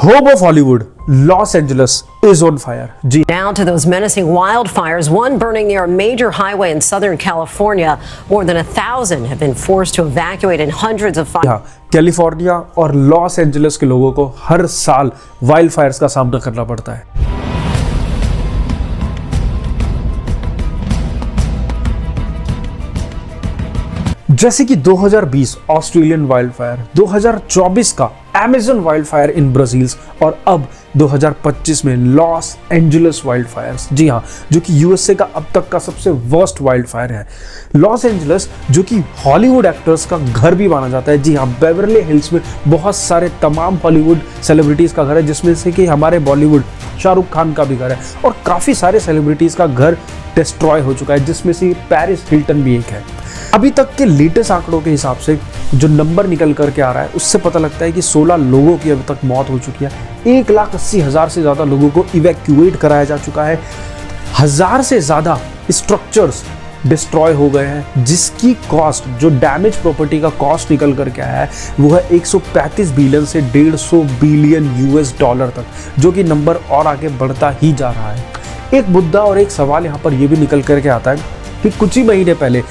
Home of Hollywood, Los Angeles is on fire. जी Now to those menacing wildfires, one burning near a major highway in Southern California. More than 1,000 have been forced to evacuate and hundreds of fires. California और Los Angeles के लोगों को हर साल wild Fyers का सामना करना पड़ता है। जैसे कि 2020 ऑस्ट्रेलियन वाइल्ड फायर, 2024 का Amazon wild fire in Brazil और अब 2025 में लॉस एंजलिस वाइल्ड फायर्स। जी हाँ, जो कि यूएसए का अब तक का सबसे वर्स्ट वाइल्ड फायर है। लॉस एंजलिस जो कि हॉलीवुड एक्टर्स का घर भी माना जाता है। जी हाँ, बेवरली हिल्स में बहुत सारे तमाम हॉलीवुड सेलिब्रिटीज़ का घर है, जिसमें से कि हमारे बॉलीवुड शाहरुख खान का भी घर है और काफ़ी सारे सेलिब्रिटीज़ का घर डिस्ट्रॉय हो चुका है, जिसमें से पेरिस हिल्टन भी एक है। अभी तक के लेटेस्ट आंकड़ों के हिसाब से जो नंबर निकल करके आ रहा है, उससे पता लगता है कि 16 लोगों की अभी तक मौत हो चुकी है। 1,80,000 से ज़्यादा लोगों को इवैक्यूएट कराया जा चुका है। 1000 से ज़्यादा स्ट्रक्चर्स डिस्ट्रॉय हो गए हैं, जिसकी कॉस्ट, जो डैमेज प्रॉपर्टी का कॉस्ट निकल करके आया है, वो है 135 बिलियन से 150 बिलियन यूएस डॉलर तक, जो कि नंबर और आगे बढ़ता ही जा रहा है। एक मुद्दा और एक सवाल यहाँ पर यह भी निकल करके आता है कि कुछ ही महीने पहले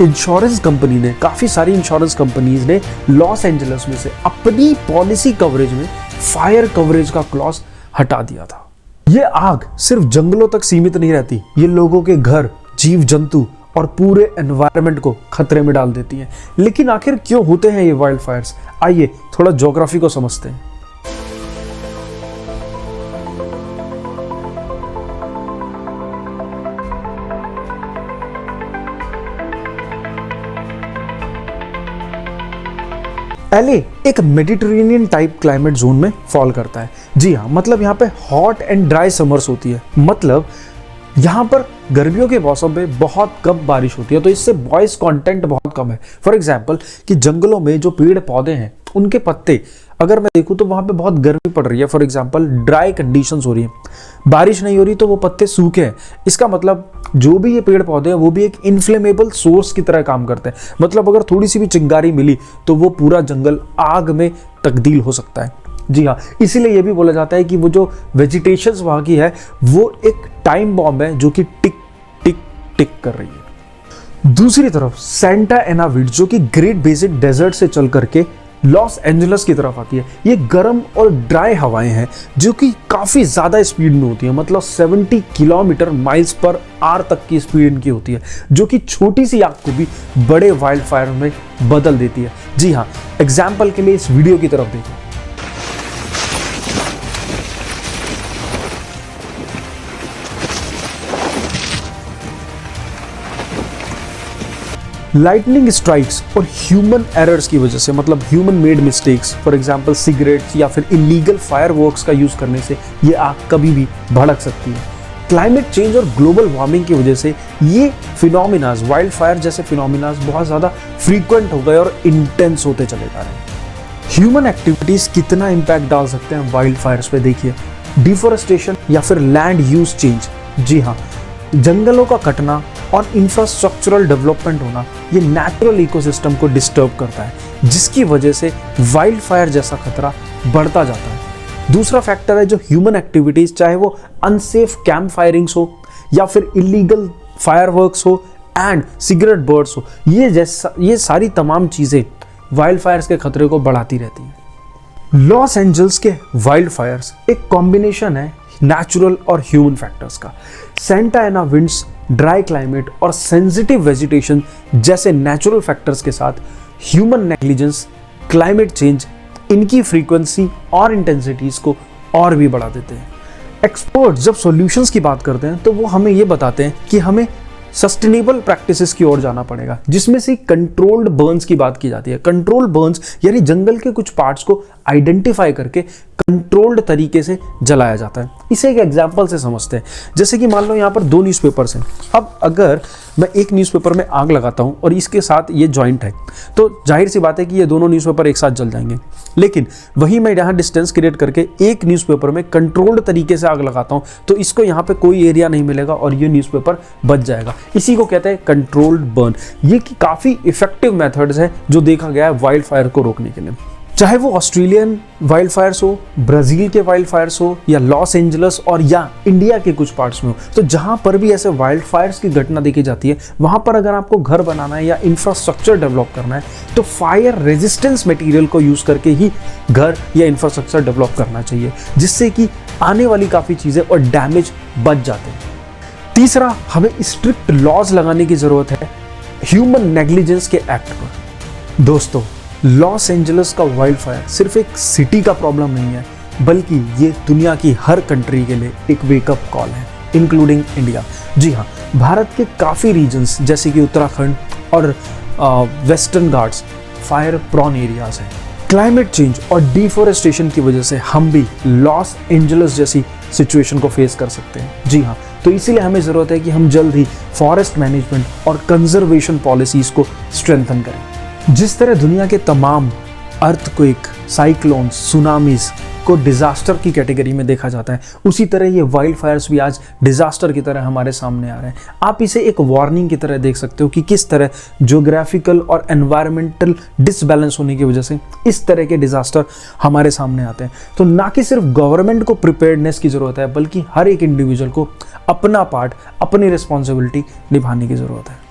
इंश्योरेंस कंपनी ने, काफ़ी सारी इंश्योरेंस कंपनीज ने लॉस एंजलिस में से अपनी पॉलिसी कवरेज में फायर कवरेज का क्लॉज हटा दिया था। ये आग सिर्फ जंगलों तक सीमित नहीं रहती, ये लोगों के घर, जीव जंतु और पूरे एनवायरनमेंट को खतरे में डाल देती है। लेकिन आखिर क्यों होते हैं ये वाइल्ड फायर्स? आइए थोड़ा ज्योग्राफी को समझते हैं। एलए एक मेडिटेरेनियन टाइप क्लाइमेट जोन में फॉल करता है। जी हाँ, मतलब यहाँ पे हॉट एंड ड्राई समर्स होती है। मतलब यहाँ पर गर्मियों के मौसम में बहुत कम बारिश होती है, तो इससे वॉइस कंटेंट बहुत कम है। फॉर एग्जांपल कि जंगलों में जो पेड़ पौधे हैं, उनके पत्ते अगर मैं देखूँ तो वहाँ पे बहुत गर्मी पड़ रही है। फॉर एग्जांपल ड्राई कंडीशंस हो रही है, बारिश नहीं हो रही, तो वो पत्ते सूखे हैं। इसका मतलब जो भी ये पेड़ पौधे हैं वो भी एक इन्फ्लेमेबल सोर्स की तरह काम करते हैं। मतलब अगर थोड़ी सी भी चिंगारी मिली तो वो पूरा जंगल आग में तब्दील हो सकता है। जी हाँ, इसीलिए ये भी बोला जाता है कि वो जो वेजिटेशंस वहाँ की है वो एक टाइम बॉम्ब है, जो कि टिक टिक टिक कर रही है। दूसरी तरफ सेंटा एना विंड, जो कि ग्रेट बेसिन डेजर्ट से चल करके लॉस एंजलिस की तरफ आती है। ये गर्म और ड्राई हवाएं हैं, जो कि काफ़ी ज़्यादा स्पीड में होती है। मतलब 70 किलोमीटर माइल्स पर आवर तक की स्पीड इनकी होती है, जो कि छोटी सी आग को भी बड़े वाइल्ड फायर में बदल देती है। जी हाँ, एग्जाम्पल के लिए इस वीडियो की तरफ देखो। लाइटनिंग स्ट्राइक्स और ह्यूमन एरर्स की वजह से, मतलब human made mistakes, for example cigarettes या फिर इलीगल फायरवर्क्स का यूज करने से ये आग कभी भी भड़क सकती है। क्लाइमेट चेंज और ग्लोबल वार्मिंग की वजह से ये फिनोमिनाज, वाइल्ड फायर जैसे फिनोमिनाज बहुत ज़्यादा फ्रीक्वेंट हो गए और इंटेंस होते चले जा रहे हैं। ह्यूमन एक्टिविटीज़ कितना इम्पैक्ट डाल सकते हैं वाइल्ड फायर्स पे, देखिए। डिफोरेस्टेशन या फिर लैंड यूज चेंज। जी हाँ, जंगलों का कटना और इंफ्रास्ट्रक्चरल डेवलपमेंट होना, ये नेचुरल इकोसिस्टम को डिस्टर्ब करता है, जिसकी वजह से वाइल्ड फायर जैसा खतरा बढ़ता जाता है। दूसरा फैक्टर है जो ह्यूमन एक्टिविटीज, चाहे वो अनसेफ कैंप फायरिंग्स हो या फिर इलीगल फायरवर्क्स हो एंड सिगरेट बर्ड्स हो, ये सारी तमाम चीज़ें वाइल्ड फायर्स के खतरे को बढ़ाती रहती हैं। लॉस एंजल्स के वाइल्ड फायर्स एक कॉम्बिनेशन है नेचुरल और ह्यूमन फैक्टर्स का। सेंटा एना विंड्स, ड्राई क्लाइमेट और सेंसिटिव वेजिटेशन जैसे नेचुरल फैक्टर्स के साथ ह्यूमन नेग्लिजेंस, क्लाइमेट चेंज, इनकी फ्रीक्वेंसी और इंटेंसिटीज को और भी बढ़ा देते हैं। एक्सपर्ट्स जब सॉल्यूशंस की बात करते हैं तो वो हमें ये बताते हैं कि हमें सस्टेनेबल प्रैक्टिसेस की ओर जाना पड़ेगा, जिसमें से कंट्रोल्ड बर्न्स की बात की जाती है। कंट्रोल्ड बर्न्स यानी जंगल के कुछ पार्ट्स को आइडेंटिफाई करके कंट्रोल्ड तरीके से जलाया जाता है। इसे एक एग्जांपल से समझते हैं। जैसे कि मान लो यहाँ पर 2 न्यूज़पेपर्स हैं। अब अगर मैं एक न्यूज़पेपर में आग लगाता हूँ और इसके साथ ये जॉइंट है, तो जाहिर सी बात है कि ये दोनों न्यूज़पेपर एक साथ जल जाएंगे। लेकिन वही मैं यहाँ डिस्टेंस क्रिएट करके एक न्यूज़पेपर में कंट्रोल्ड तरीके से आग लगाता हूँ, तो इसको यहाँ पे कोई एरिया नहीं मिलेगा और ये न्यूज़पेपर बच जाएगा। इसी को कहते हैं कंट्रोल्ड बर्न। ये काफ़ी इफेक्टिव मेथड्स हैं जो देखा गया है वाइल्ड फायर को रोकने के लिए। चाहे वो ऑस्ट्रेलियन वाइल्ड फायर्स हो, ब्राज़ील के वाइल्ड फायर्स हो, या लॉस एंजलस और या इंडिया के कुछ पार्ट्स में हो, तो जहाँ पर भी ऐसे वाइल्ड फायर्स की घटना देखी जाती है, वहाँ पर अगर आपको घर बनाना है या इंफ्रास्ट्रक्चर डेवलप करना है, तो फायर रेजिस्टेंस मटेरियल को यूज़ करके ही घर या इंफ्रास्ट्रक्चर डेवलप करना चाहिए, जिससे कि आने वाली काफ़ी चीज़ें और डैमेज बच जाते हैं। तीसरा, हमें स्ट्रिक्ट लॉज लगाने की ज़रूरत है ह्यूमन नेग्लिजेंस के एक्ट पर। दोस्तों, लॉस एंजलिस का वाइल्ड फायर सिर्फ एक सिटी का प्रॉब्लम नहीं है, बल्कि ये दुनिया की हर कंट्री के लिए एक वेकअप कॉल है, इंक्लूडिंग इंडिया। जी हाँ, भारत के काफ़ी रीजन्स जैसे कि उत्तराखंड और western Ghats fire prone areas हैं। क्लाइमेट चेंज और डिफॉरेस्टेशन की वजह से हम भी लॉस एंजलिस जैसी सिचुएशन को फेस कर सकते हैं। जी हाँ, तो इसीलिए हमें ज़रूरत है कि हम जल्द ही फॉरेस्ट मैनेजमेंट और कंजर्वेशन पॉलिसीज़ को स्ट्रेंथन करें। जिस तरह दुनिया के तमाम अर्थक्वेक, साइक्लोन्स, सुनामीज को डिज़ास्टर की कैटेगरी में देखा जाता है, उसी तरह ये वाइल्ड फायर्स भी आज डिज़ास्टर की तरह हमारे सामने आ रहे हैं। आप इसे एक वार्निंग की तरह देख सकते हो कि किस तरह ज्योग्राफिकल और एनवायरमेंटल डिसबैलेंस होने की वजह से इस तरह के डिज़ास्टर हमारे सामने आते हैं। तो ना कि सिर्फ गवर्नमेंट को प्रिपेयर्डनेस की ज़रूरत है, बल्कि हर एक इंडिविजुअल को अपना पार्ट, अपनी रिस्पॉन्सिबिलिटी निभाने की ज़रूरत है।